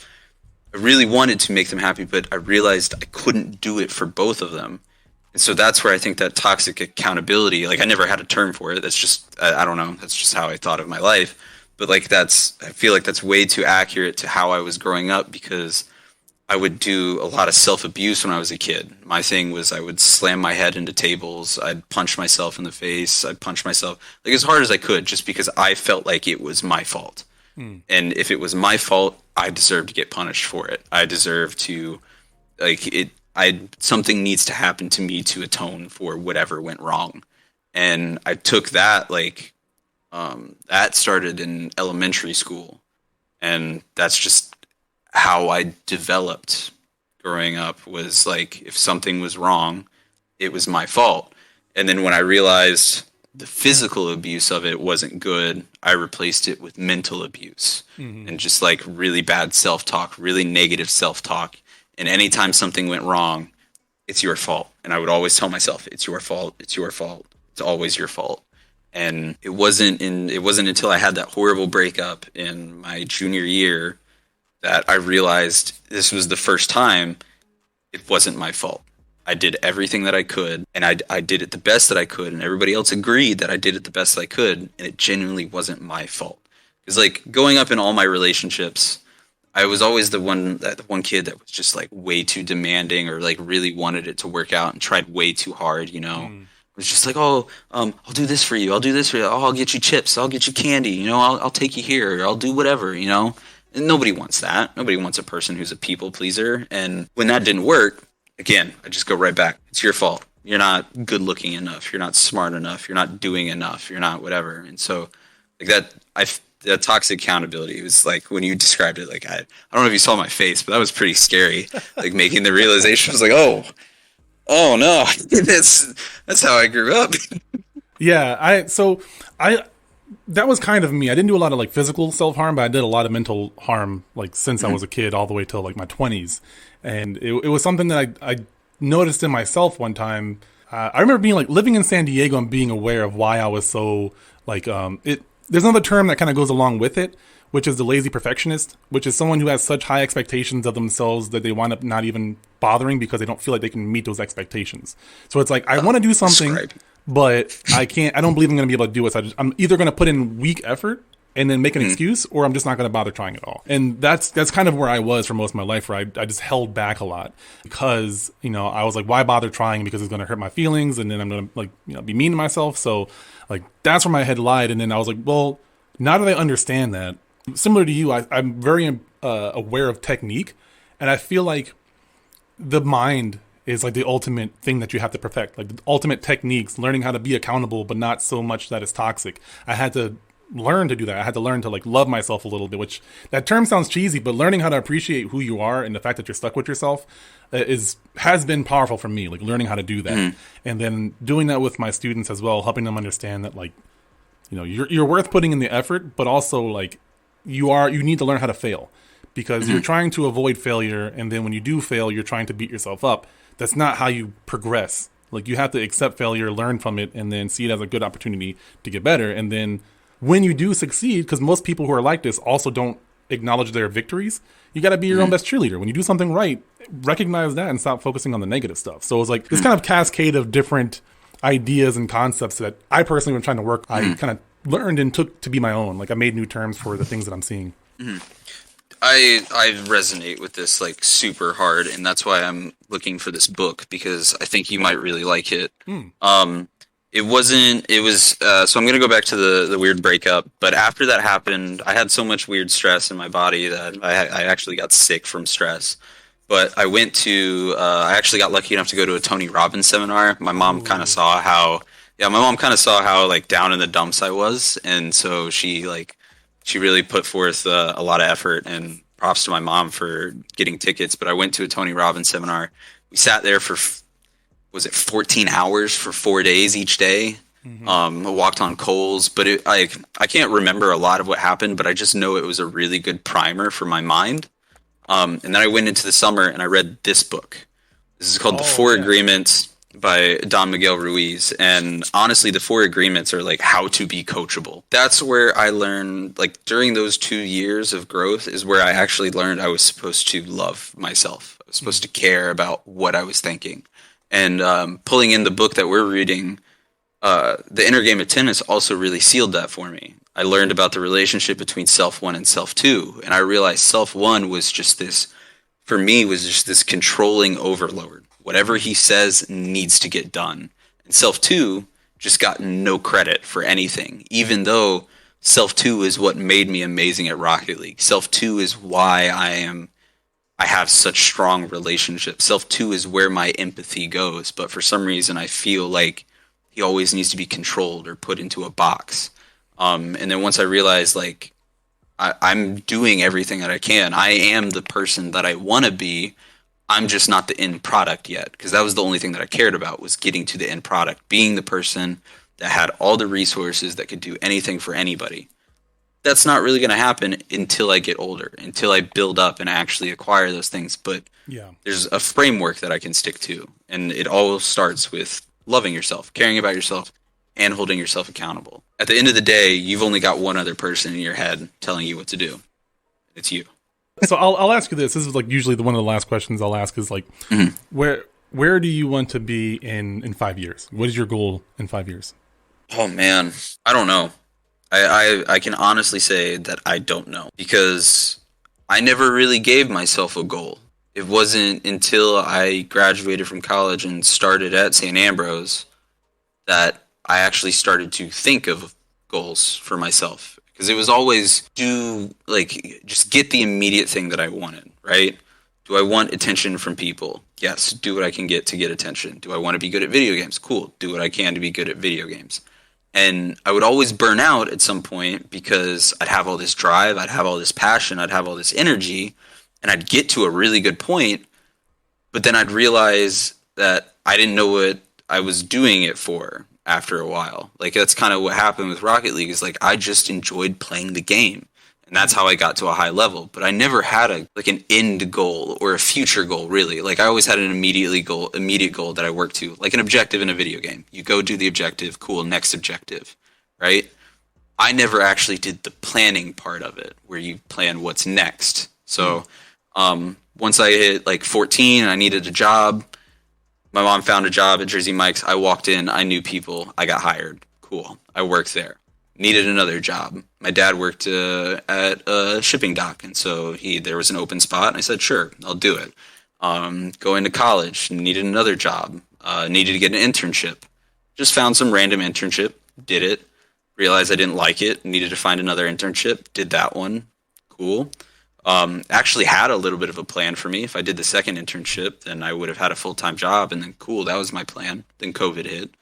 I really wanted to make them happy, but I realized I couldn't do it for both of them. And so that's where I think that toxic accountability, like I never had a term for it. That's just, I don't know. That's just how I thought of my life. But like I feel like that's way too accurate to how I was growing up because I would do a lot of self-abuse when I was a kid. My thing was I would slam my head into tables. I'd punch myself in the face. I'd punch myself like as hard as I could just because I felt like it was my fault. And if it was my fault, I deserved to get punished for it. I deserved to Like something needs to happen to me to atone for whatever went wrong. And I took that, like, that started in elementary school. And that's just how I developed growing up, was like, if something was wrong, it was my fault. And then when I realized the physical abuse of it wasn't good, I replaced it with mental abuse and just like really bad self-talk, really negative self-talk. And anytime something went wrong, it's your fault. And I would always tell myself, it's your fault. It's your fault. It's always your fault. And it wasn't until I had that horrible breakup in my junior year that I realized this was the first time it wasn't my fault. I did everything that I could, and I did it the best that I could, and everybody else agreed that I did it the best I could, and it genuinely wasn't my fault. Because, like, going up in all my relationships, I was always the one kid that was just, like, way too demanding, or, like, really wanted it to work out and tried way too hard, you know? It was just like, I'll do this for you, I'll do this for you, I'll get you chips, I'll get you candy, you know, I'll take you here, or I'll do whatever, you know? And nobody wants that. Nobody wants a person who's a people pleaser, and when that didn't work, again, I just go right back. It's your fault. You're not good looking enough. You're not smart enough. You're not doing enough. You're not whatever. And so, like, that toxic accountability was like, when you described it, like, I don't know if you saw my face, but that was pretty scary. Like, making the realization, I was like, oh no, that's how I grew up. Yeah, that was kind of me. I didn't do a lot of like physical self-harm, but I did a lot of mental harm, like, since I was a kid all the way till like my 20s. And it was something that I noticed in myself one time. I remember being like living in San Diego and being aware of why I was so like, there's another term that kind of goes along with it, which is the lazy perfectionist, which is someone who has such high expectations of themselves that they wind up not even bothering because they don't feel like they can meet those expectations. So it's like, I want to do something, but I don't believe I'm going to be able to do it. So I'm either going to put in weak effort and then make an excuse, or I'm just not going to bother trying at all. And that's kind of where I was for most of my life, where I just held back a lot because, you know, I was like, why bother trying, because it's going to hurt my feelings, and then I'm going to, like, you know, be mean to myself. So, like, that's where my head lied. And then I was like, well, now that I understand that, similar to you, I'm very aware of technique, and I feel like the mind is like the ultimate thing that you have to perfect, like the ultimate techniques, learning how to be accountable, but not so much that it's toxic. I had to learn to do that. I had to learn to like love myself a little bit, which that term sounds cheesy, but learning how to appreciate who you are and the fact that you're stuck with yourself has been powerful for me, like learning how to do that. And then doing that with my students as well, helping them understand that, like, you know, you're worth putting in the effort, but also like you need to learn how to fail, because you're trying to avoid failure. And then when you do fail, you're trying to beat yourself up. That's not how you progress. Like, you have to accept failure, learn from it, and then see it as a good opportunity to get better. And then when you do succeed, because most people who are like this also don't acknowledge their victories, you got to be your own best cheerleader. When you do something right, recognize that and stop focusing on the negative stuff. So it's like this kind of cascade of different ideas and concepts that I personally, when trying to work, I kind of learned and took to be my own. Like, I made new terms for the things that I'm seeing. I resonate with this like super hard, and that's why I'm looking for this book, because I think you might really like it. So I'm going to go back to the weird breakup, but after that happened, I had so much weird stress in my body that I actually got sick from stress. But I actually got lucky enough to go to a Tony Robbins seminar. My mom kind of saw how like down in the dumps I was. And so she really put forth a lot of effort, and props to my mom for getting tickets. But I went to a Tony Robbins seminar. We sat there for, was it 14 hours for 4 days each day? I walked on coals, but I can't remember a lot of what happened, but I just know it was a really good primer for my mind. And then I went into the summer and I read this book. This is called The Four Agreements by Don Miguel Ruiz. And honestly, the Four Agreements are like how to be coachable. That's where I learned, like, during those 2 years of growth is where I actually learned I was supposed to love myself. I was supposed to care about what I was thinking. And pulling in the book that we're reading, The Inner Game of Tennis also really sealed that for me. I learned about the relationship between self one and self two, and I realized self one was just this controlling overlord. Whatever he says needs to get done. And self two just got no credit for anything, even though self two is what made me amazing at Rocket League. Self two is why I have such strong relationships. Self 2 is where my empathy goes, but for some reason I feel like he always needs to be controlled or put into a box. And then once I realized, like, I'm doing everything that I can. I am the person that I want to be. I'm just not the end product yet, because that was the only thing that I cared about, was getting to the end product, being the person that had all the resources that could do anything for anybody. That's not really going to happen until I get older, until I build up and actually acquire those things. But there's a framework that I can stick to, and it all starts with loving yourself, caring about yourself, and holding yourself accountable. At the end of the day, you've only got one other person in your head telling you what to do. It's you. So I'll ask you this. This is like usually one of the last questions I'll ask is like, where do you want to be in 5 years? What is your goal in 5 years? Oh man, I don't know. I can honestly say that I don't know, because I never really gave myself a goal. It wasn't until I graduated from college and started at St. Ambrose that I actually started to think of goals for myself. Because it was always just get the immediate thing that I wanted, right? Do I want attention from people? Yes, do what I can get to get attention. Do I want to be good at video games? Cool, do what I can to be good at video games. And I would always burn out at some point, because I'd have all this drive, I'd have all this passion, I'd have all this energy, and I'd get to a really good point, but then I'd realize that I didn't know what I was doing it for after a while. Like, that's kind of what happened with Rocket League, is like I just enjoyed playing the game. And that's how I got to a high level. But I never had an end goal or a future goal, really. Like, I always had an immediate goal that I worked to, like an objective in a video game. You go do the objective, cool, next objective, right? I never actually did the planning part of it, where you plan what's next. So once I hit like 14 and I needed a job, my mom found a job at Jersey Mike's. I walked in, I knew people, I got hired. Cool, I worked there. Needed another job. My dad worked at a shipping dock, and so there was an open spot, and I said, sure, I'll do it. Going to college, needed another job, needed to get an internship. Just found some random internship, did it, realized I didn't like it, needed to find another internship, did that one, cool. Actually had a little bit of a plan for me. If I did the second internship, then I would have had a full-time job, and then cool, that was my plan. Then COVID hit.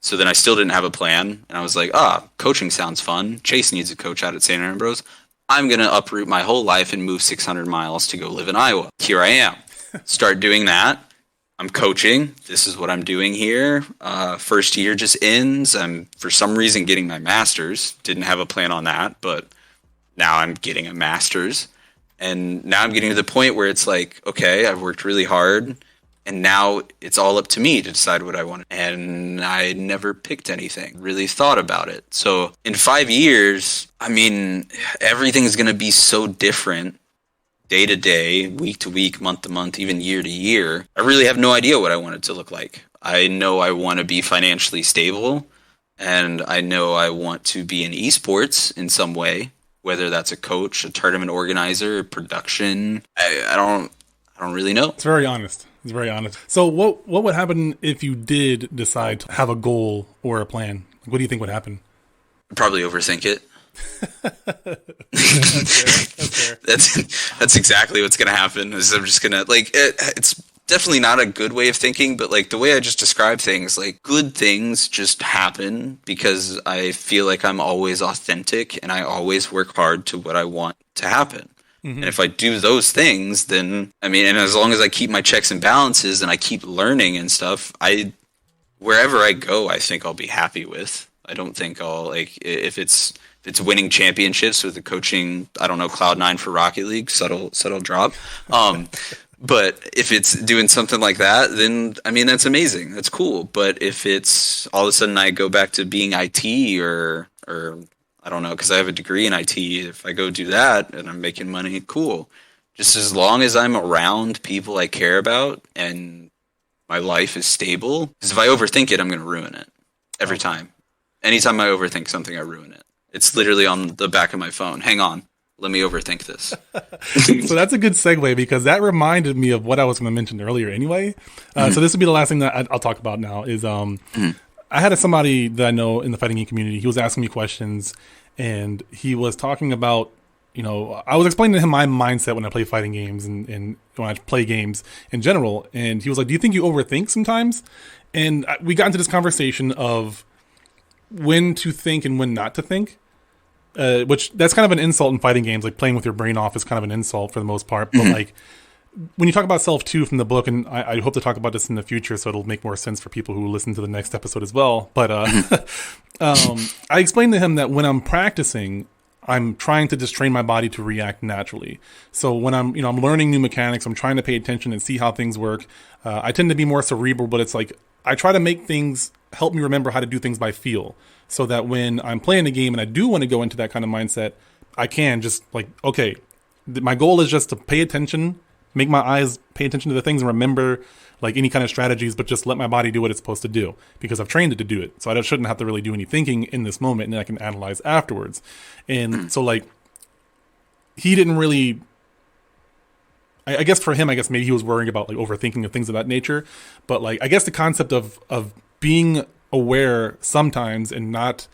So then I still didn't have a plan, and I was like, coaching sounds fun. Chase needs a coach out at St. Ambrose. I'm going to uproot my whole life and move 600 miles to go live in Iowa. Here I am. Start doing that. I'm coaching. This is what I'm doing here. First year just ends. I'm, for some reason, getting my master's. Didn't have a plan on that, but now I'm getting a master's. And now I'm getting to the point where it's like, okay, I've worked really hard, and now it's all up to me to decide what I want. And I never picked anything, really thought about it. So in 5 years, I mean, everything's going to be so different day to day, week to week, month to month, even year to year. I really have no idea what I want it to look like. I know I want to be financially stable, and I know I want to be in esports in some way, whether that's a coach, a tournament organizer, production. I don't really know. It's very honest. It's very honest. So what would happen if you did decide to have a goal or a plan? What do you think would happen? I'd probably overthink it. That's fair. That's exactly what's going to happen. Is I'm just going to, like, it's definitely not a good way of thinking, but like the way I just describe things, like good things just happen because I feel like I'm always authentic and I always work hard to what I want to happen. Mm-hmm. And if I do those things, then, I mean, and as long as I keep my checks and balances and I keep learning and stuff, wherever I go, I think I'll be happy with. I don't think I'll, like, if it's winning championships with the coaching, I don't know, Cloud9 for Rocket League, subtle drop. But if it's doing something like that, then, I mean, that's amazing. That's cool. But if it's all of a sudden I go back to being IT or I don't know, because I have a degree in IT, if I go do that and I'm making money, cool. Just as long as I'm around people I care about and my life is stable. Because if I overthink it, I'm going to ruin it every time. Anytime I overthink something, I ruin it. It's literally on the back of my phone. Hang on. Let me overthink this. So that's a good segue because that reminded me of what I was going to mention earlier anyway. So this would be the last thing that I'll talk about now is I had somebody that I know in the fighting game community. He was asking me questions and he was talking about I was explaining to him my mindset when I play fighting games and when I play games in general. And he was like, do you think you overthink sometimes? And we got into this conversation of when to think and when not to think, which that's kind of an insult in fighting games. Like playing with your brain off is kind of an insult for the most part. But like when you talk about self too from the book, and I hope to talk about this in the future, so it'll make more sense for people who listen to the next episode as well. But I explained to him that when I'm practicing, I'm trying to just train my body to react naturally. So when I'm learning new mechanics, I'm trying to pay attention and see how things work. I tend to be more cerebral, but it's like I try to make things help me remember how to do things by feel, so that when I'm playing a game and I do want to go into that kind of mindset, I can just like, okay, my goal is just to pay attention, make my eyes pay attention to the things and remember like any kind of strategies, but just let my body do what it's supposed to do because I've trained it to do it. So I shouldn't have to really do any thinking in this moment, and then I can analyze afterwards. And so like he didn't really, I guess for him, maybe he was worrying about like overthinking of things of that nature. But like, I guess the concept of being aware sometimes and not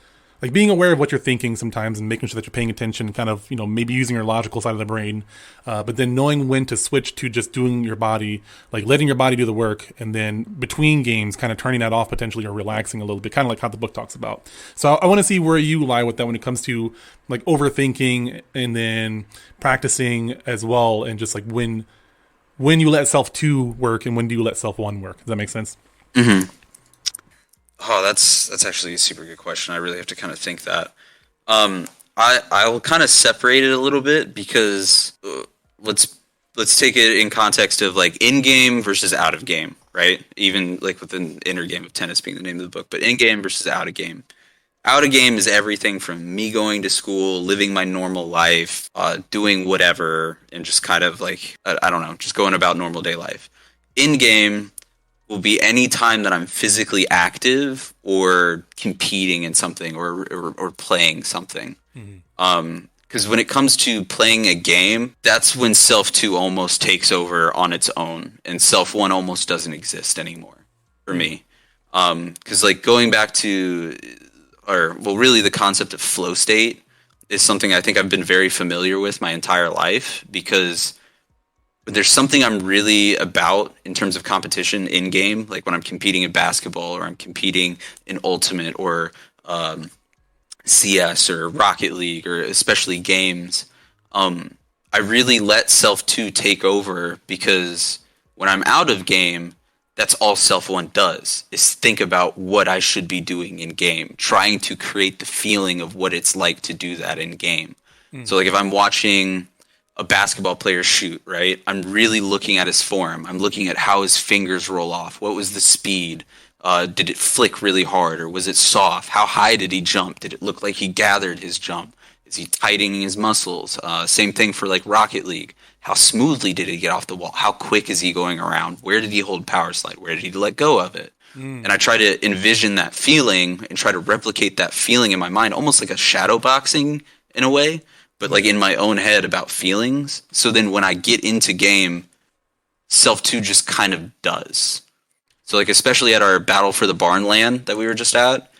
like being aware of what you're thinking sometimes and making sure that you're paying attention and kind of, maybe using your logical side of the brain, but then knowing when to switch to just doing your body, like letting your body do the work. And then between games, kind of turning that off potentially or relaxing a little bit, kind of like how the book talks about. So I want to see where you lie with that when it comes to like overthinking and then practicing as well. And just like when you let self 2 work and when do you let self 1 work? Does that make sense? Mm-hmm. Oh, that's actually a super good question. I really have to kind of think that. I will kind of separate it a little bit because let's take it in context of like in game versus out of game, right? Even like with an inner game of tennis being the name of the book, but in game versus out of game. Out of game is everything from me going to school, living my normal life, doing whatever, and just kind of like I don't know, just going about normal day life. In game will be any time that I'm physically active or competing in something or playing something. Because when it comes to playing a game, that's when Self 2 almost takes over on its own, and Self 1 almost doesn't exist anymore for me. Because like going back to, really the concept of flow state is something I think I've been very familiar with my entire life, because there's something I'm really about in terms of competition in game, like when I'm competing in basketball or I'm competing in Ultimate or CS or Rocket League or especially games. I really let Self 2 take over, because when I'm out of game, that's all Self 1 does, is think about what I should be doing in game, trying to create the feeling of what it's like to do that in game. So like if I'm watching a basketball player shoot, right? I'm really looking at his form. I'm looking at how his fingers roll off. What was the speed? Did it flick really hard or was it soft? How high did he jump? Did it look like he gathered his jump? Is he tightening his muscles? Same thing for like Rocket League. How smoothly did he get off the wall? How quick is he going around? Where did he hold power slide? Where did he let go of it? And I try to envision that feeling and try to replicate that feeling in my mind, almost like a shadow boxing in a way, but like in my own head about feelings. So then when I get into game, Self 2 just kind of does. So like especially at our Battle for the Barn Land that we were just at,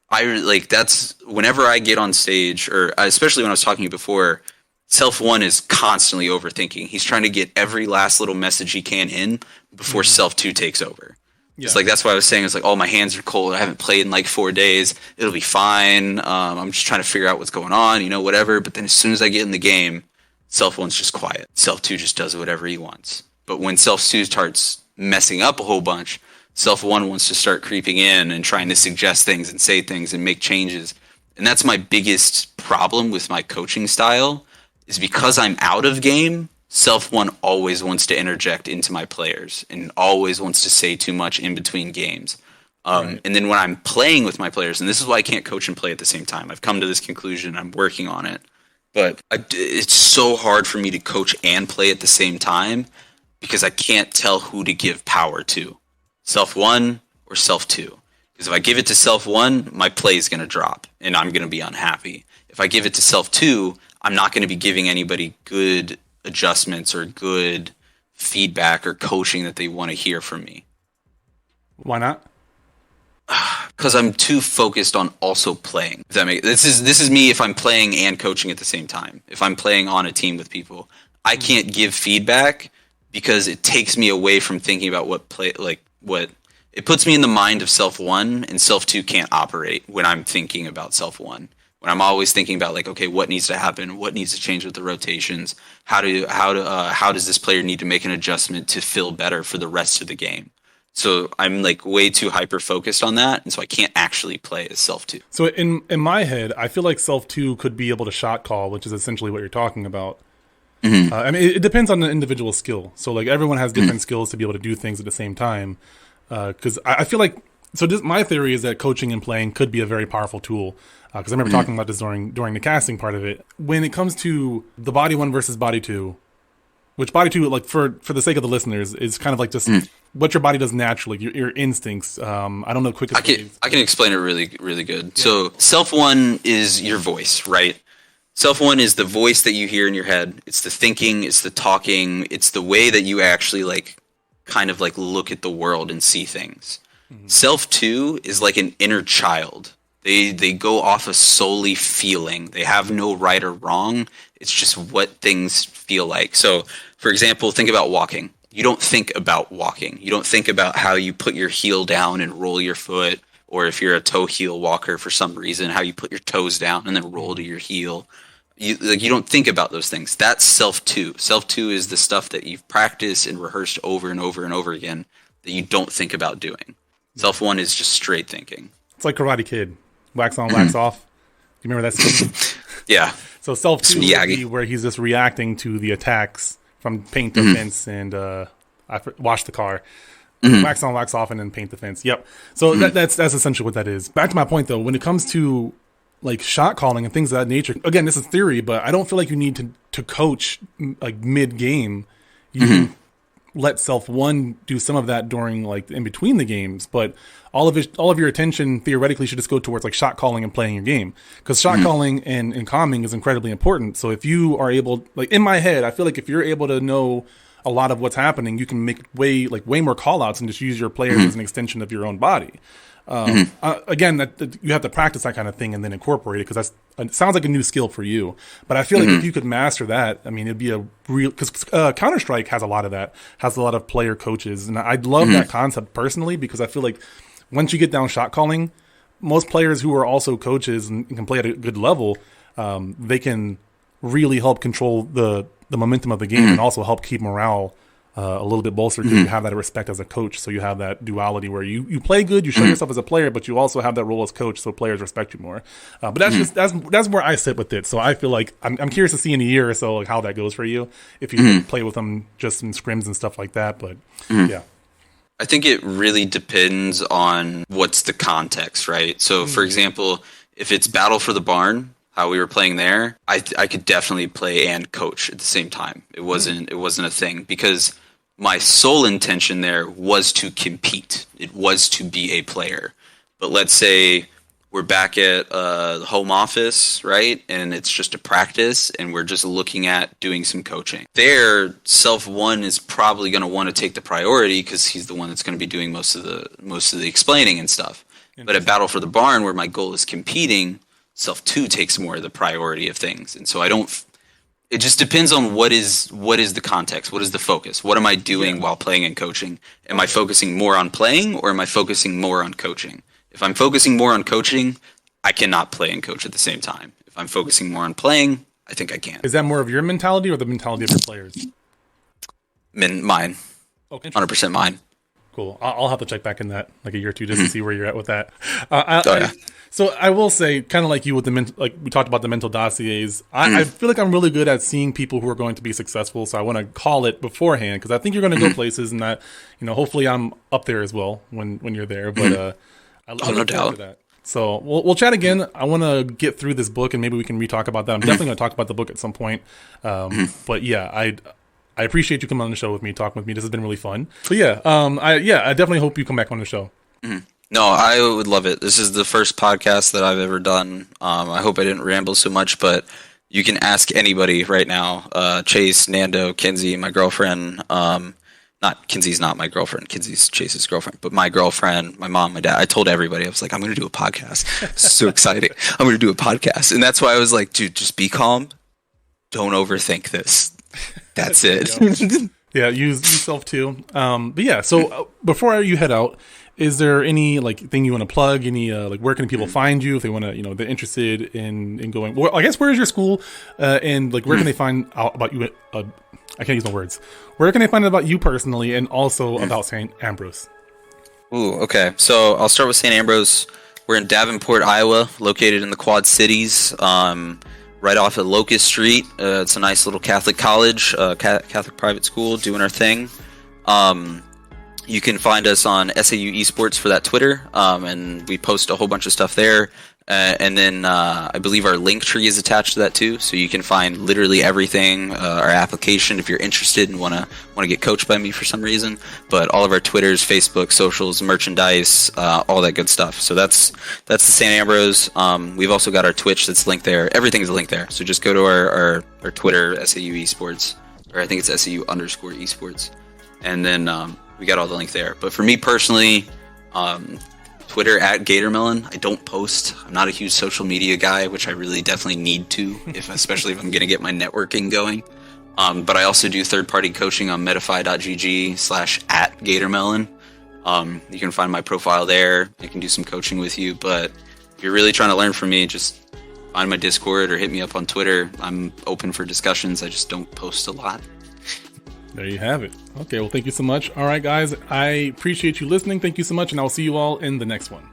that's whenever I get on stage, or especially when I was talking to you before, Self 1 is constantly overthinking. He's trying to get every last little message he can in before Self 2 takes over. Yeah. It's like, that's why I was saying, it's like, oh, my hands are cold. I haven't played in like 4 days. It'll be fine. I'm just trying to figure out what's going on, whatever. But then as soon as I get in the game, Self 1's just quiet. Self 2 just does whatever he wants. But when Self 2 starts messing up a whole bunch, Self 1 wants to start creeping in and trying to suggest things and say things and make changes. And that's my biggest problem with my coaching style, is because I'm out of game, Self 1 always wants to interject into my players and always wants to say too much in between games. Right. And then when I'm playing with my players, and this is why I can't coach and play at the same time. I've come to this conclusion. I'm working on it. But it's so hard for me to coach and play at the same time, because I can't tell who to give power to, Self 1 or Self 2. Because if I give it to Self 1, my play is going to drop and I'm going to be unhappy. If I give it to Self 2, I'm not going to be giving anybody good adjustments or good feedback or coaching that they want to hear from me. Why not? Because I'm too focused on also playing. If that this is me if I'm playing and coaching at the same time. If I'm playing on a team with people, I can't give feedback because it takes me away from thinking about what it puts me in the mind of self 1, and self 2 can't operate when I'm thinking about self 1. When I'm always thinking about like, okay, what needs to happen, what needs to change with the rotations, how does this player need to make an adjustment to feel better for the rest of the game. So I'm like way too hyper focused on that, and so I can't actually play as self 2. So in my head, I feel like self 2 could be able to shot call, which is essentially what you're talking about. Mm-hmm. I mean, it depends on the individual skill. So like everyone has different skills to be able to do things at the same time. Because I feel like my theory is that coaching and playing could be a very powerful tool. Because I remember talking about this during the casting part of it. When it comes to the body 1 versus body 2, which body 2, like for the sake of the listeners, is kind of like just what your body does naturally, your instincts. I don't know the quickest ways. I can explain it really, really good. Yeah. So self 1 is your voice, right? Self 1 is the voice that you hear in your head. It's the thinking, it's the talking, it's the way that you actually like kind of like look at the world and see things. Mm-hmm. Self 2 is like an inner child. They go off of solely feeling. They have no right or wrong. It's just what things feel like. So, for example, think about walking. You don't think about walking. You don't think about how you put your heel down and roll your foot, or if you're a toe heel walker for some reason, how you put your toes down and then roll to your heel. You don't think about those things. That's self 2. Self 2 is the stuff that you've practiced and rehearsed over and over and over again that you don't think about doing. Self 1 is just straight thinking. It's like Karate Kid. Wax on, wax off. Do you remember that scene? Yeah. So self 2 would be where he's just reacting to the attacks from paint the fence and wash the car. Wax on, wax off, and then paint the fence. Yep. So that's essentially what that is. Back to my point, though. When it comes to like shot calling and things of that nature, again, this is theory, but I don't feel like you need to coach like mid-game. You can let self 1 do some of that during like in between the games, but all of your attention theoretically should just go towards like shot calling and playing your game, because shot calling and calming is incredibly important. So if you are able, like in my head, I feel like if you're able to know a lot of what's happening, you can make way more call outs and just use your players as an extension of your own body. Again, that you have to practice that kind of thing and then incorporate it, because it sounds like a new skill for you. But I feel like if you could master that, I mean, it'd be a real, because Counter-Strike has a lot of that, has a lot of player coaches, and I love that concept personally, because I feel like once you get down shot calling, most players who are also coaches and can play at a good level, they can really help control the momentum of the game and also help keep morale a little bit bolstered, because you have that respect as a coach. So you have that duality where you play good, you show yourself as a player, but you also have that role as coach, so players respect you more. But that's where I sit with it. So I feel like I'm curious to see in a year or so like how that goes for you, if you play with them just in scrims and stuff like that. But yeah. I think it really depends on what's the context, right? So, for example, if it's Battle for the Barn, how we were playing there, I could definitely play and coach at the same time. It wasn't a thing, because my sole intention there was to compete. It was to be a player. But let's say we're back at the home office, right? And it's just a practice, and we're just looking at doing some coaching. There, self 1 is probably going to want to take the priority, because he's the one that's going to be doing most of the explaining and stuff. But at Battle for the Barn, where my goal is competing, self 2 takes more of the priority of things. And so it just depends on what is the context, what is the focus, what am I doing while playing and coaching? Am I focusing more on playing, or am I focusing more on coaching? If I'm focusing more on coaching, I cannot play and coach at the same time. If I'm focusing more on playing, I think I can. Is that more of your mentality or the mentality of your players? Mine. Okay. 100% mine. Cool. I'll have to check back in that like a year or two just to see where you're at with that. So I will say, kind of like you with like we talked about the mental dossiers. I feel like I'm really good at seeing people who are going to be successful. So I want to call it beforehand, because I think you're going to go places, and that, hopefully I'm up there as well when you're there. But I look forward to that. So we'll chat again. I want to get through this book, and maybe we can re-talk about that. I'm definitely going to talk about the book at some point. But yeah, I appreciate you coming on the show with me, talking with me. This has been really fun. So yeah, I definitely hope you come back on the show. No, I would love it. This is the first podcast that I've ever done. I hope I didn't ramble so much, but you can ask anybody right now. Chase, Nando, Kenzie, my girlfriend. Not not Kinsey's not my girlfriend. Kinsey's Chase's girlfriend, but my girlfriend, my mom, my dad. I told everybody, I was like, I'm going to do a podcast. It's so exciting. I'm going to do a podcast. And that's why I was like, dude, just be calm. Don't overthink this. That's it. Yeah, use yourself too. But yeah, so before you head out, is there any like thing you want to plug? Any like where can people find you if they want to, they're interested in going? Well, I guess where is your school, and like where can they find out about you? I can't use my words. Where can they find out about you personally, and also about St. Ambrose? Ooh, okay. So I'll start with St. Ambrose. We're in Davenport, Iowa, located in the Quad Cities, right off of Locust Street. It's a nice little Catholic college, Catholic private school, doing our thing. You can find us on SAU Esports for that Twitter, and we post a whole bunch of stuff there. And then I believe our link tree is attached to that too, so you can find literally everything. Our application, if you're interested and want to get coached by me for some reason. But all of our Twitters, Facebook, socials, merchandise, all that good stuff. So that's the St. Ambrose. We've also got our Twitch that's linked there. Everything's linked there. So just go to our Twitter, SAU Esports, or I think it's SAU_Esports, and then we got all the link there. But for me personally, Twitter at Gatormelon. I don't post. I'm not a huge social media guy, which I really definitely need to, especially if I'm going to get my networking going. But I also do third-party coaching on Medify.gg/@Gatormelon. You can find my profile there. I can do some coaching with you. But if you're really trying to learn from me, just find my Discord or hit me up on Twitter. I'm open for discussions. I just don't post a lot. There you have it. Okay, well, thank you so much. All right, guys, I appreciate you listening. Thank you so much, and I will see you all in the next one.